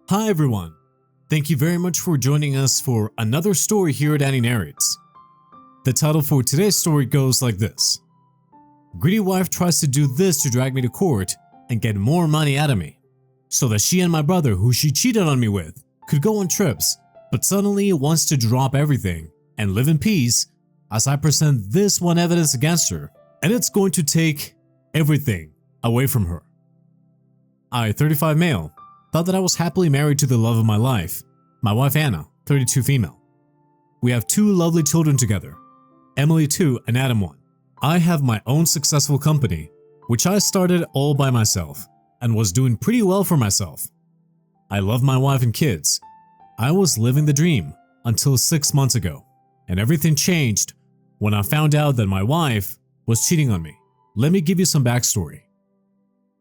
Hi everyone, thank you very much for joining us for another story here at Annie Narrates. The title for today's story goes like this. Greedy wife tries to do this to drag me to court and get more money out of me, so that she and my brother, who she cheated on me with, could go on trips, but suddenly wants to drop everything and live in peace as I present this one evidence against her, and it's going to take everything away from her. I, 35 male, thought that I was happily married to the love of my life, my wife Anna, 32 female. We have 2 lovely children together, Emily 2 and Adam 1. I have my own successful company, which I started all by myself and was doing pretty well for myself. I love my wife and kids. I was living the dream until 6 months ago, and everything changed when I found out that my wife was cheating on me. Let me give you some backstory.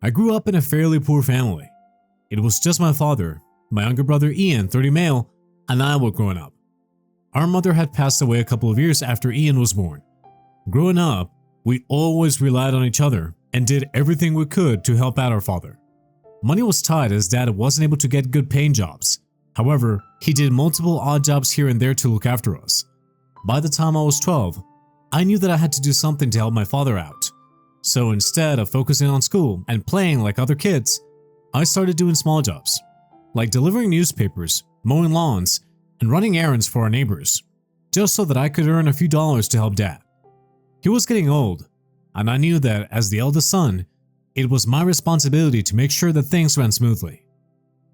I grew up in a fairly poor family. It was just my father, my younger brother Ian, 30 male, and I were growing up. Our mother had passed away a couple of years after Ian was born. Growing up, we always relied on each other and did everything we could to help out our father. Money was tight as dad wasn't able to get good paying jobs. However, he did multiple odd jobs here and there to look after us. By the time I was 12, I knew that I had to do something to help my father out. So instead of focusing on school and playing like other kids, I started doing small jobs, like delivering newspapers, mowing lawns, and running errands for our neighbors, just so that I could earn a few dollars to help dad. He was getting old, and I knew that as the eldest son, it was my responsibility to make sure that things ran smoothly.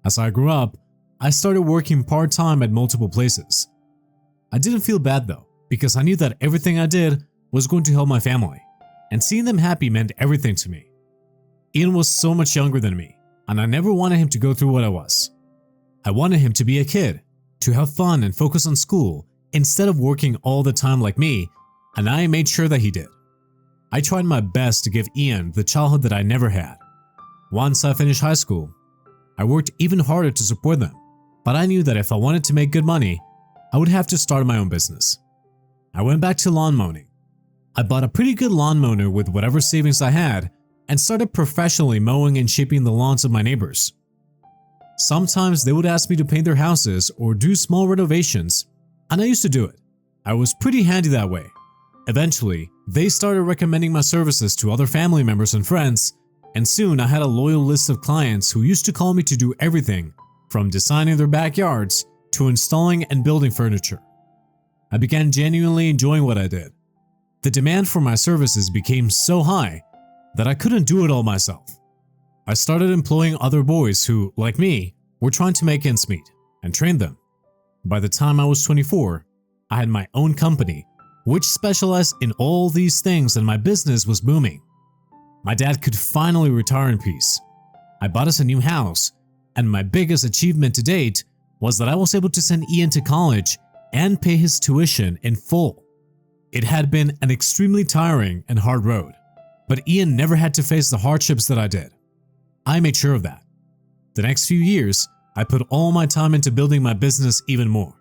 As I grew up, I started working part-time at multiple places. I didn't feel bad though, because I knew that everything I did was going to help my family, and seeing them happy meant everything to me. Ian was so much younger than me, and I never wanted him to go through what I was. I wanted him to be a kid, to have fun and focus on school instead of working all the time like me, and I made sure that he did. I tried my best to give Ian the childhood that I never had. Once I finished high school, I worked even harder to support them, but I knew that if I wanted to make good money, I would have to start my own business. I went back to lawn mowing. I bought a pretty good lawn mower with whatever savings I had and started professionally mowing and shaping the lawns of my neighbors. Sometimes they would ask me to paint their houses or do small renovations, and I used to do it. I was pretty handy that way. Eventually, they started recommending my services to other family members and friends, and soon I had a loyal list of clients who used to call me to do everything from designing their backyards to installing and building furniture. I began genuinely enjoying what I did. The demand for my services became so high that I couldn't do it all myself. I started employing other boys who, like me, were trying to make ends meet, and trained them. By the time I was 24, I had my own company, which specialized in all these things, and my business was booming. My dad could finally retire in peace. I bought us a new house, and my biggest achievement to date was that I was able to send Ian to college and pay his tuition in full. It had been an extremely tiring and hard road, but Ian never had to face the hardships that I did. I made sure of that. The next few years, I put all my time into building my business even more.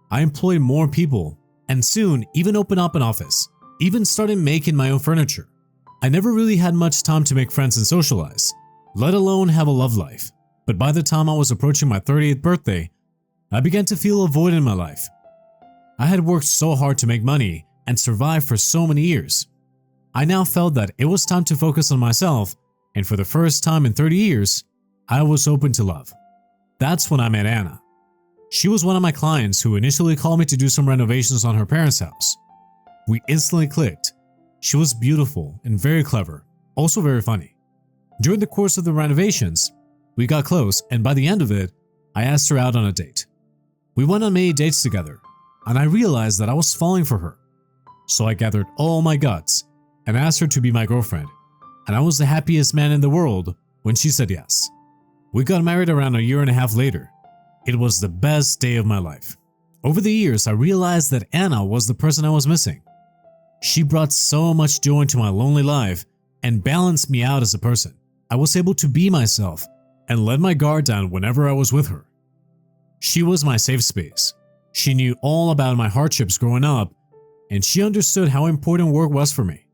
I employed more people and soon even opened up an office, even started making my own furniture. I never really had much time to make friends and socialize, let alone have a love life. But by the time I was approaching my 30th birthday, I began to feel a void in my life. I had worked so hard to make money and survive for so many years. I now felt that it was time to focus on myself, and for the first time in 30 years, I was open to love. That's when I met Anna. She was one of my clients who initially called me to do some renovations on her parents' house. We instantly clicked. She was beautiful and very clever, also very funny. During the course of the renovations, we got close, and by the end of it, I asked her out on a date. We went on many dates together, and I realized that I was falling for her. So I gathered all my guts and asked her to be my girlfriend, and I was the happiest man in the world when she said yes. We got married around a year and a half later. It was the best day of my life. Over the years, I realized that Anna was the person I was missing. She brought so much joy into my lonely life and balanced me out as a person. I was able to be myself and let my guard down whenever I was with her. She was my safe space. She knew all about my hardships growing up, and she understood how important work was for me.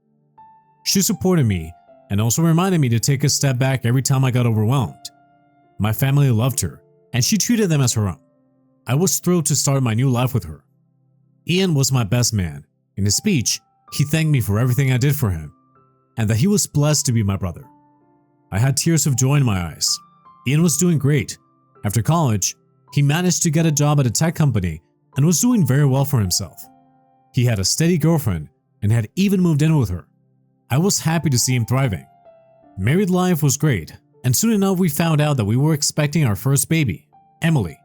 She supported me and also reminded me to take a step back every time I got overwhelmed. My family loved her, and she treated them as her own. I was thrilled to start my new life with her. Ian was my best man. In his speech, he thanked me for everything I did for him, and that he was blessed to be my brother. I had tears of joy in my eyes. Ian was doing great. After college, he managed to get a job at a tech company and was doing very well for himself. He had a steady girlfriend and had even moved in with her. I was happy to see him thriving. Married life was great, and soon enough we found out that we were expecting our first baby, Emily.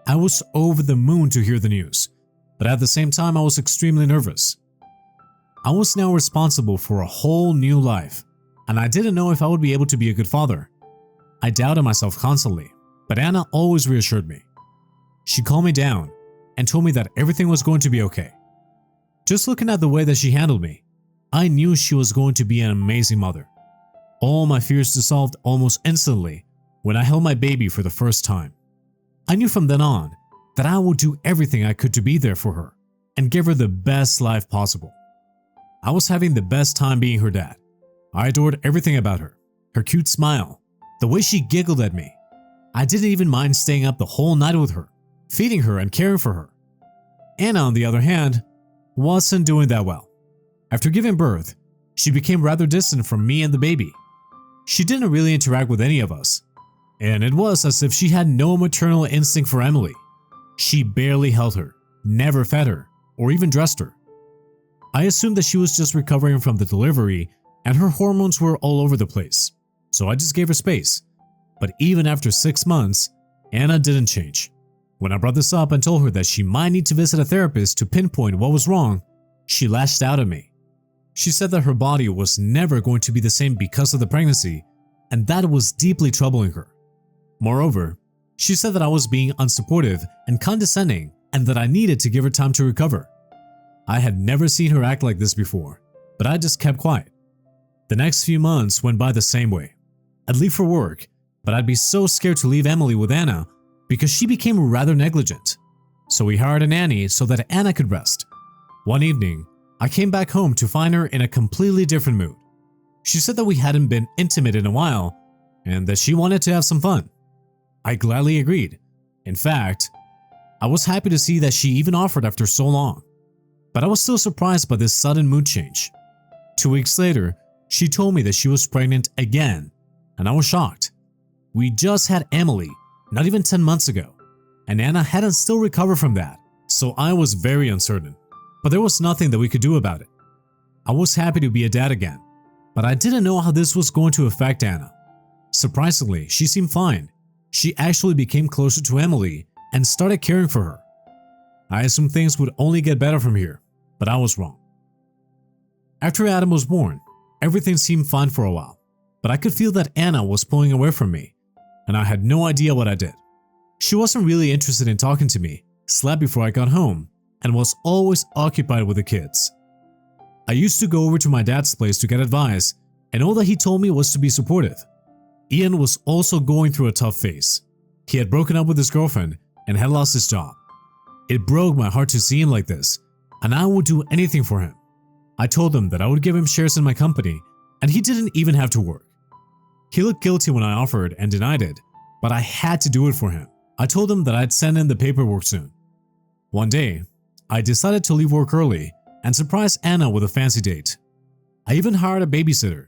I was over the moon to hear the news, but at the same time I was extremely nervous. I was now responsible for a whole new life, and I didn't know if I would be able to be a good father. I doubted myself constantly, but Anna always reassured me. She calmed me down and told me that everything was going to be okay. Just looking at the way that she handled me, I knew she was going to be an amazing mother. All my fears dissolved almost instantly when I held my baby for the first time. I knew from then on that I would do everything I could to be there for her and give her the best life possible. I was having the best time being her dad. I adored everything about her, her cute smile, the way she giggled at me. I didn't even mind staying up the whole night with her, feeding her and caring for her. Anna, on the other hand, wasn't doing that well. After giving birth, she became rather distant from me and the baby. She didn't really interact with any of us, and it was as if she had no maternal instinct for Emily. She barely held her, never fed her, or even dressed her. I assumed that she was just recovering from the delivery and her hormones were all over the place, so I just gave her space. But even after 6 months, Anna didn't change. When I brought this up and told her that she might need to visit a therapist to pinpoint what was wrong, she lashed out at me. She said that her body was never going to be the same because of the pregnancy, and that was deeply troubling her. Moreover, she said that I was being unsupportive and condescending and that I needed to give her time to recover. I had never seen her act like this before, but I just kept quiet. The next few months went by the same way. I'd leave for work, but I'd be so scared to leave Emily with Anna because she became rather negligent. So we hired a nanny so that Anna could rest. One evening, I came back home to find her in a completely different mood. She said that we hadn't been intimate in a while and that she wanted to have some fun. I gladly agreed. In fact, I was happy to see that she even offered after so long. But I was still surprised by this sudden mood change. 2 weeks later, she told me that she was pregnant again, and I was shocked. We just had Emily, not even 10 months ago, and Anna hadn't still recovered from that, so I was very uncertain. But there was nothing that we could do about it. I was happy to be a dad again, but I didn't know how this was going to affect Anna. Surprisingly, she seemed fine. She actually became closer to Emily and started caring for her. I assumed things would only get better from here, but I was wrong. After Adam was born, everything seemed fine for a while, but I could feel that Anna was pulling away from me, and I had no idea what I did. She wasn't really interested in talking to me, slept before I got home, and was always occupied with the kids. I used to go over to my dad's place to get advice, and all that he told me was to be supportive. Ian was also going through a tough phase. He had broken up with his girlfriend and had lost his job. It broke my heart to see him like this, and I would do anything for him. I told him that I would give him shares in my company, and he didn't even have to work. He looked guilty when I offered and denied it, but I had to do it for him. I told him that I'd send in the paperwork soon. One day, I decided to leave work early and surprise Anna with a fancy date. I even hired a babysitter,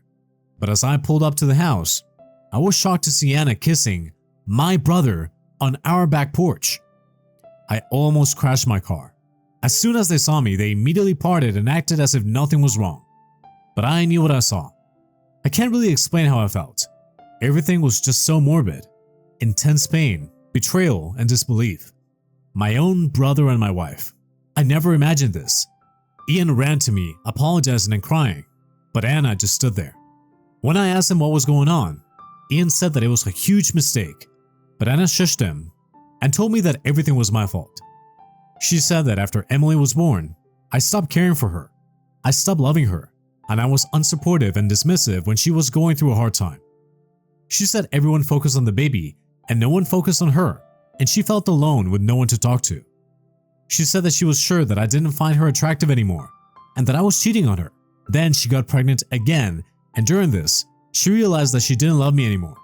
but as I pulled up to the house, I was shocked to see Anna kissing my brother on our back porch. I almost crashed my car. As soon as they saw me, they immediately parted and acted as if nothing was wrong. But I knew what I saw. I can't really explain how I felt. Everything was just so morbid. Intense pain, betrayal, and disbelief. My own brother and my wife. I never imagined this. Ian ran to me, apologizing and crying, but Anna just stood there. When I asked him what was going on, Ian said that it was a huge mistake, but Anna shushed him and told me that everything was my fault. She said that after Emily was born, I stopped caring for her, I stopped loving her, and I was unsupportive and dismissive when she was going through a hard time. She said everyone focused on the baby and no one focused on her, and she felt alone with no one to talk to. She said that she was sure that I didn't find her attractive anymore and that I was cheating on her. Then she got pregnant again, and during this, she realized that she didn't love me anymore.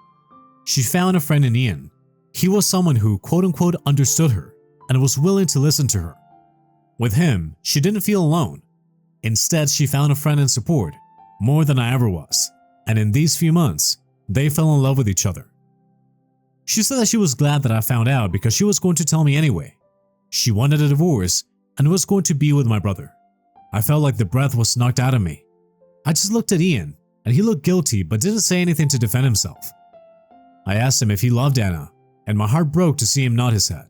She found a friend in Ian. He was someone who quote-unquote understood her and was willing to listen to her. With him, she didn't feel alone. Instead, she found a friend and support, more than I ever was, and in these few months, they fell in love with each other. She said that she was glad that I found out because she was going to tell me anyway. She wanted a divorce and was going to be with my brother. I felt like the breath was knocked out of me. I just looked at Ian, and he looked guilty but didn't say anything to defend himself. I asked him if he loved Anna, and my heart broke to see him nod his head.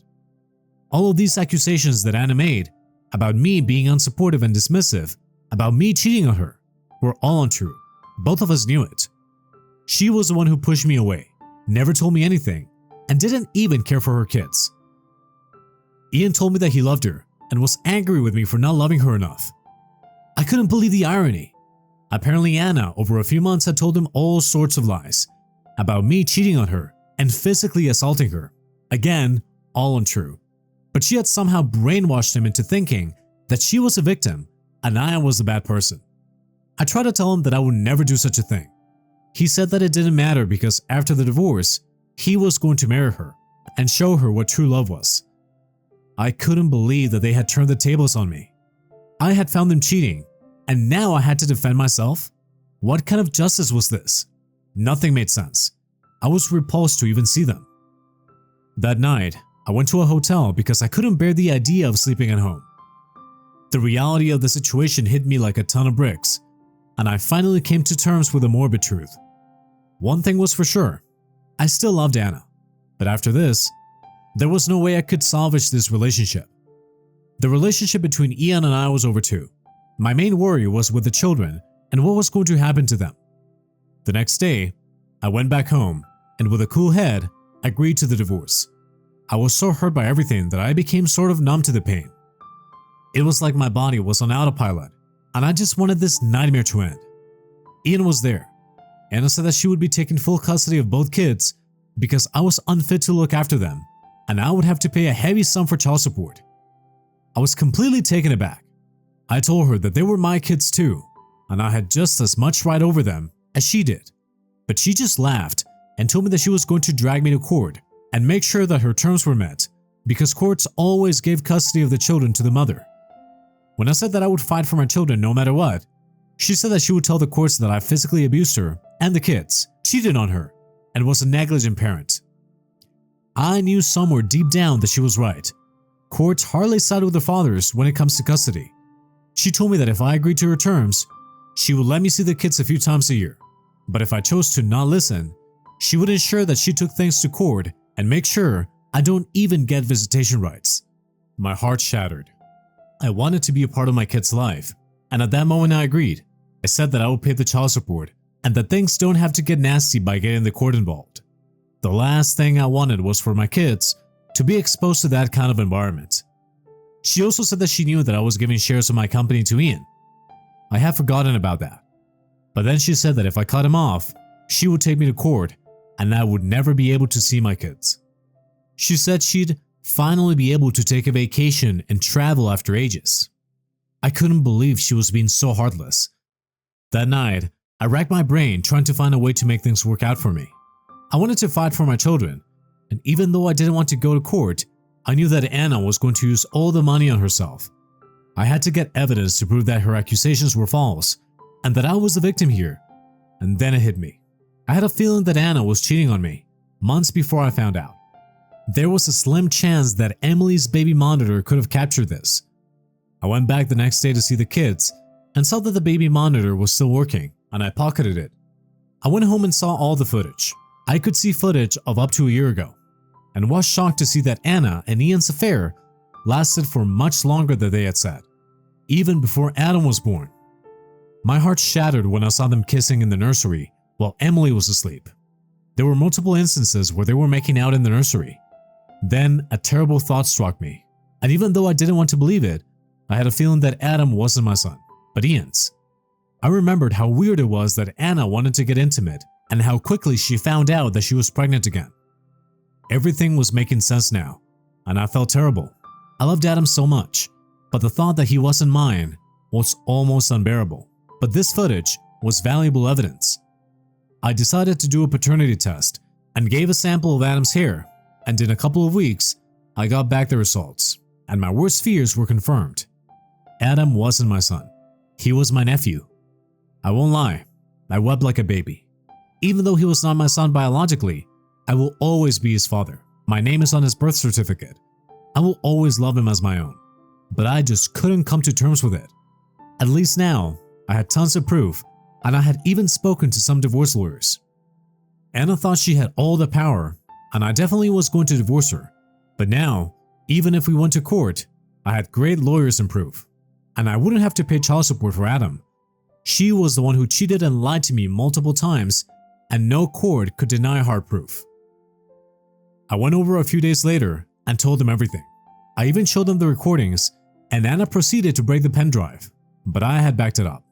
All of these accusations that Anna made about me being unsupportive and dismissive, about me cheating on her, were all untrue. Both of us knew it. She was the one who pushed me away, never told me anything, and didn't even care for her kids. Ian told me that he loved her and was angry with me for not loving her enough. I couldn't believe the irony. Apparently Anna, over a few months, had told him all sorts of lies about me cheating on her and physically assaulting her. Again, all untrue. But she had somehow brainwashed him into thinking that she was a victim and I was the bad person. I tried to tell him that I would never do such a thing. He said that it didn't matter because after the divorce, he was going to marry her and show her what true love was. I couldn't believe that they had turned the tables on me. I had found them cheating, and now I had to defend myself? What kind of justice was this? Nothing made sense. I was repulsed to even see them. That night, I went to a hotel because I couldn't bear the idea of sleeping at home. The reality of the situation hit me like a ton of bricks, and I finally came to terms with the morbid truth. One thing was for sure, I still loved Anna, but after this, there was no way I could salvage this relationship. The relationship between Ian and I was over too. My main worry was with the children and what was going to happen to them. The next day, I went back home and with a cool head, agreed to the divorce. I was so hurt by everything that I became sort of numb to the pain. It was like my body was on autopilot and I just wanted this nightmare to end. Ian was there. Anna said that she would be taking full custody of both kids because I was unfit to look after them and I would have to pay a heavy sum for child support. I was completely taken aback. I told her that they were my kids too, and I had just as much right over them as she did. But she just laughed and told me that she was going to drag me to court and make sure that her terms were met because courts always gave custody of the children to the mother. When I said that I would fight for my children no matter what, she said that she would tell the courts that I physically abused her and the kids, cheated on her, and was a negligent parent. I knew somewhere deep down that she was right. Courts hardly side with the fathers when it comes to custody. She told me that if I agreed to her terms, she would let me see the kids a few times a year. But if I chose to not listen, she would ensure that she took things to court and make sure I don't even get visitation rights. My heart shattered. I wanted to be a part of my kid's life, and at that moment I agreed. I said that I would pay the child support and that things don't have to get nasty by getting the court involved. The last thing I wanted was for my kids to be exposed to that kind of environment. She also said that she knew that I was giving shares of my company to Ian. I had forgotten about that. But then she said that if I cut him off, she would take me to court and I would never be able to see my kids. She said she'd finally be able to take a vacation and travel after ages. I couldn't believe she was being so heartless. That night, I racked my brain trying to find a way to make things work out for me. I wanted to fight for my children, and even though I didn't want to go to court, I knew that Anna was going to use all the money on herself. I had to get evidence to prove that her accusations were false and that I was the victim here. And then it hit me. I had a feeling that Anna was cheating on me months before I found out. There was a slim chance that Emily's baby monitor could have captured this. I went back the next day to see the kids and saw that the baby monitor was still working, and I pocketed it. I went home and saw all the footage. I could see footage of up to a year ago, and was shocked to see that Anna and Ian's affair lasted for much longer than they had said, even before Adam was born. My heart shattered when I saw them kissing in the nursery while Emily was asleep. There were multiple instances where they were making out in the nursery. Then a terrible thought struck me, and even though I didn't want to believe it, I had a feeling that Adam wasn't my son, but Ian's. I remembered how weird it was that Anna wanted to get intimate and how quickly she found out that she was pregnant again. Everything was making sense now, and I felt terrible. I loved Adam so much, but the thought that he wasn't mine was almost unbearable. But this footage was valuable evidence. I decided to do a paternity test and gave a sample of Adam's hair. and in a couple of weeks, I got back the results, and my worst fears were confirmed. Adam wasn't my son. He was my nephew. I won't lie, I wept like a baby. Even though he was not my son biologically, I will always be his father. My name is on his birth certificate. I will always love him as my own. But I just couldn't come to terms with it. At least now, I had tons of proof, and I had even spoken to some divorce lawyers. Anna thought she had all the power, and I definitely was going to divorce her. But now, even if we went to court, I had great lawyers and proof, and I wouldn't have to pay child support for Adam. She was the one who cheated and lied to me multiple times, and no court could deny hard proof. I went over a few days later and told them everything. I even showed them the recordings, and Anna proceeded to break the pen drive, but I had backed it up.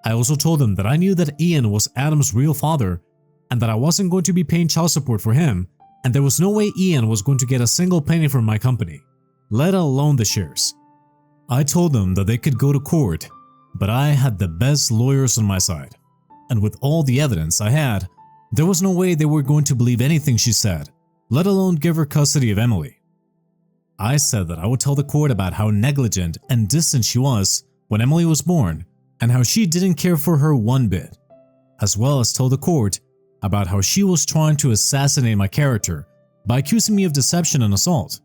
I also told them that I knew that Ian was Adam's real father and that I wasn't going to be paying child support for him, and there was no way Ian was going to get a single penny from my company, let alone the shares. I told them that they could go to court, but I had the best lawyers on my side, and with all the evidence I had, there was no way they were going to believe anything she said, let alone give her custody of Emily. I said that I would tell the court about how negligent and distant she was when Emily was born, and how she didn't care for her one bit, as well as tell the court about how she was trying to assassinate my character by accusing me of deception and assault.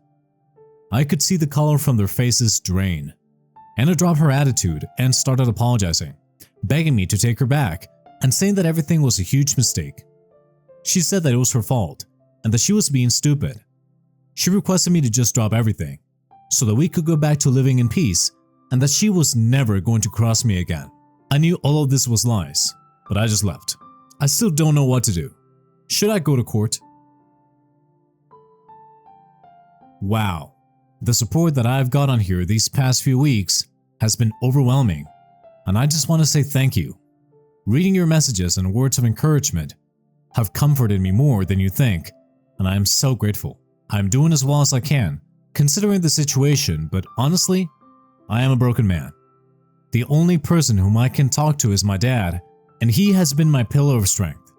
I could see the color from their faces drain. Anna dropped her attitude and started apologizing, begging me to take her back and saying that everything was a huge mistake. She said that it was her fault and that she was being stupid. She requested me to just drop everything so that we could go back to living in peace and that she was never going to cross me again. I knew all of this was lies, but I just left. I still don't know what to do. Should I go to court? Wow, the support that I've got on here these past few weeks has been overwhelming, and I just want to say thank you. Reading your messages and words of encouragement have comforted me more than you think, and I am so grateful. I'm doing as well as I can, considering the situation, but honestly, I am a broken man. The only person whom I can talk to is my dad, and he has been my pillar of strength.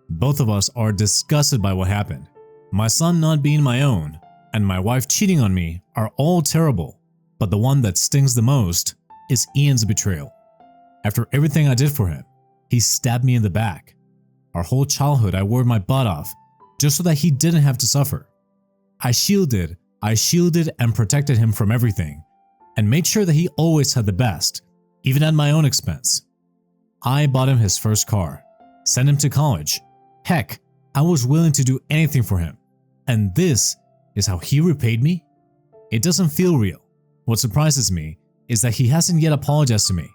Both of us are disgusted by what happened. My son not being my own, and my wife cheating on me are all terrible, but the one that stings the most is Ian's betrayal. After everything I did for him, he stabbed me in the back. Our whole childhood I wore my butt off just so that he didn't have to suffer. I shielded and protected him from everything, and made sure that he always had the best, even at my own expense. I bought him his first car, sent him to college. Heck, I was willing to do anything for him. And this is how he repaid me? It doesn't feel real. What surprises me is that he hasn't yet apologized to me.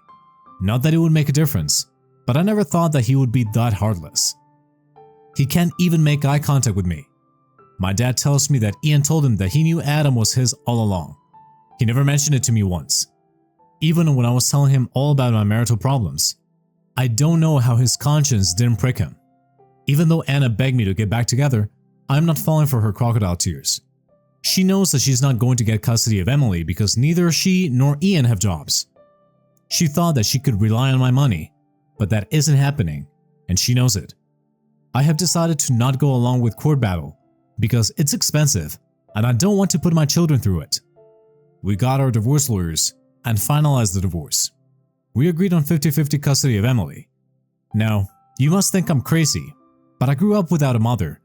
Not that it would make a difference, but I never thought that he would be that heartless. He can't even make eye contact with me. My dad tells me that Ian told him that he knew Adam was his all along. He never mentioned it to me once. Even when I was telling him all about my marital problems, I don't know how his conscience didn't prick him. Even though Anna begged me to get back together, I'm not falling for her crocodile tears. She knows that she's not going to get custody of Emily because neither she nor Ian have jobs. She thought that she could rely on my money, but that isn't happening, and she knows it. I have decided to not go along with court battle because it's expensive and I don't want to put my children through it. We got our divorce lawyers and finalized the divorce. We agreed on 50-50 custody of Emily. Now, you must think I'm crazy, but I grew up without a mother,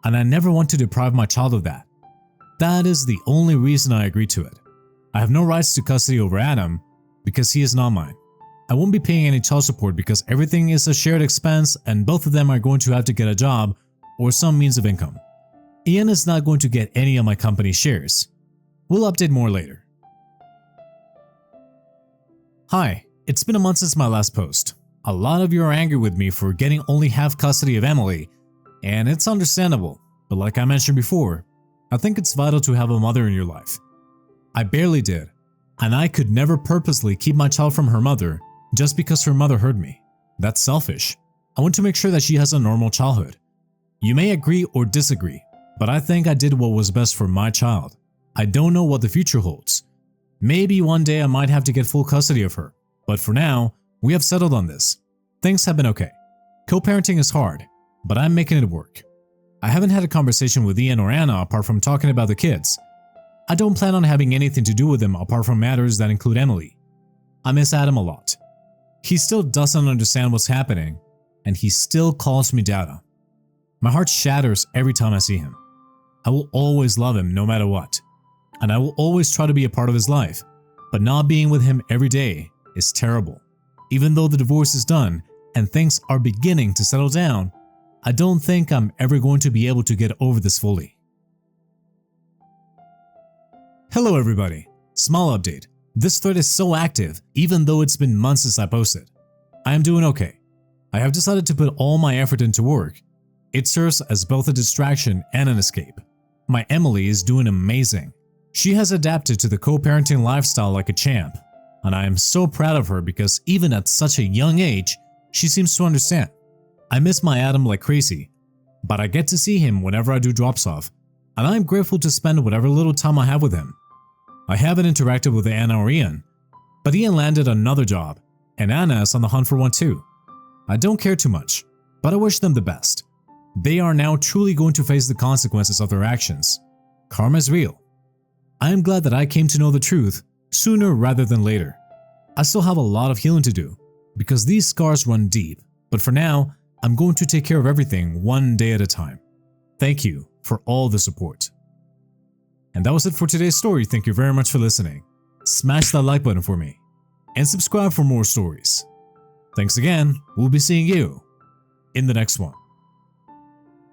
and I never want to deprive my child of that. That is the only reason I agreed to it. I have no rights to custody over Adam because he is not mine. I won't be paying any child support because everything is a shared expense and both of them are going to have to get a job or some means of income. Ian is not going to get any of my company shares. We'll update more later. Hi, it's been a month since my last post. A lot of you are angry with me for getting only half custody of Emily, and it's understandable, but like I mentioned before, I think it's vital to have a mother in your life. I barely did, and I could never purposely keep my child from her mother just because her mother hurt me. That's selfish. I want to make sure that she has a normal childhood. You may agree or disagree, but I think I did what was best for my child. I don't know what the future holds. Maybe one day I might have to get full custody of her, but for now, we have settled on this. Things have been okay. Co-parenting is hard, but I'm making it work. I haven't had a conversation with Ian or Anna apart from talking about the kids. I don't plan on having anything to do with them apart from matters that include Emily. I miss Adam a lot. He still doesn't understand what's happening, and he still calls me Dada. My heart shatters every time I see him. I will always love him no matter what, and I will always try to be a part of his life, but not being with him every day is terrible. Even though the divorce is done and things are beginning to settle down, I don't think I'm ever going to be able to get over this fully. Hello everybody, small update. This thread is so active even though it's been months since I posted. I am doing okay. I have decided to put all my effort into work. It serves as both a distraction and an escape. My Emily is doing amazing. She has adapted to the co-parenting lifestyle like a champ, and I am so proud of her because even at such a young age, she seems to understand. I miss my Adam like crazy, but I get to see him whenever I do drops off, and I am grateful to spend whatever little time I have with him. I haven't interacted with Anna or Ian, but Ian landed another job, and Anna is on the hunt for one too. I don't care too much, but I wish them the best. They are now truly going to face the consequences of their actions. Karma is real. I am glad that I came to know the truth sooner rather than later. I still have a lot of healing to do because these scars run deep, but for now, I'm going to take care of everything one day at a time. Thank you for all the support. And that was it for today's story. Thank you very much for listening. Smash that like button for me and subscribe for more stories. Thanks again. We'll be seeing you in the next one.